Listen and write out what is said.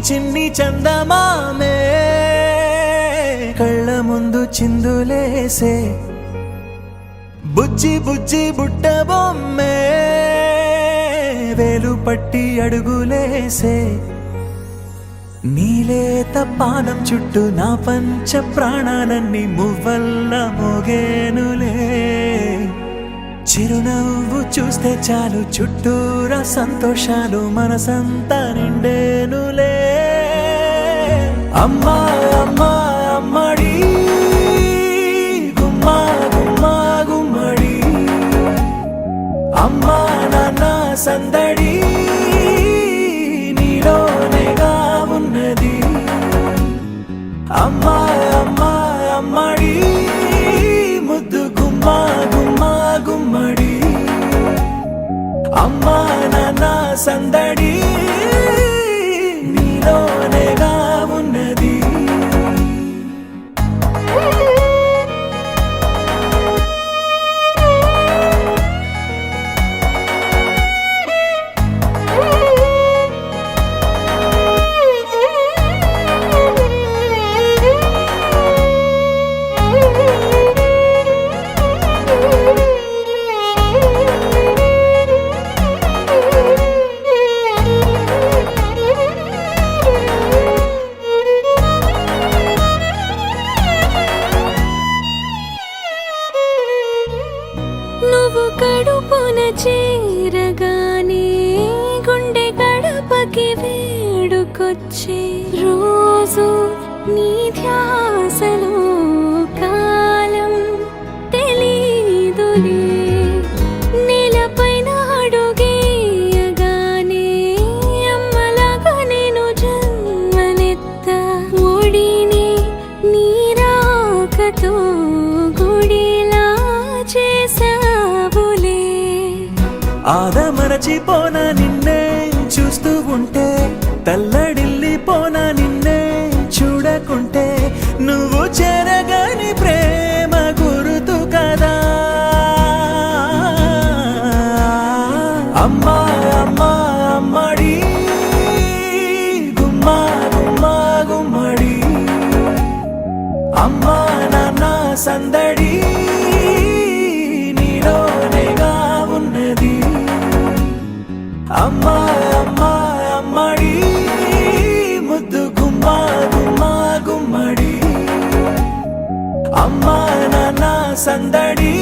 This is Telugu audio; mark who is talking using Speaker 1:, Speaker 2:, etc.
Speaker 1: చిన్ని చందమామే కళ్ళ ముందు చిందులేసే బుజ్జి బుజ్జి బుట్ట బొమ్మే వేలు పట్టి అడుగులేసే నీలేత పాదం చుట్టూ నా పంచ ప్రాణాలన్నీ మువ్వల్ల మోగేనులే చిరునవ్వు చూస్తే చాలు చుట్టూరా సంతోషాలు మనసంతా నిండేనులే అమ్మా అమ్మా అమ్మడి గుమ్మా గుమ్మా గుమ్మడి అమ్మా నాన్న సందడి నీలోనేగా ఉన్నది అమ్మా అమ్మా అమ్మడి ముద్దు గుమ్మా గుమ్మా గుమ్మడి అమ్మా నాన్న సందడి నీలోనేగా ఉన్నది
Speaker 2: నువ్వు కడుపున చేరగానే గుండె గడపకి వేడుకొచ్చే రోజు నీ ధ్యాసలో కాలం తెలీదులే నేలపైన అడుగేయగానే అమ్మలాగా నేను జన్మనెత్త ఒడిని నీ రాకతో గుడిలా చేసావులే
Speaker 1: ఆదమరచిపోనా నిన్నే చూస్తూ ఉంటే తల్లడిల్లిపోనా నిన్నే చూడకుంటే నువ్వు చెరగని ప్రేమ గురుతు కదా అమ్మా అమ్మా అమ్మడి గుమ్మా గుమ్మా గుమ్మడి అమ్మా నాన్న సందడి నీలోనేగా ఉన్నది అమ్మా అమ్మా అమ్మడి ముద్దు గుమ్మా గుమ్మా గుమ్మడి అమ్మా నాన్న సందడి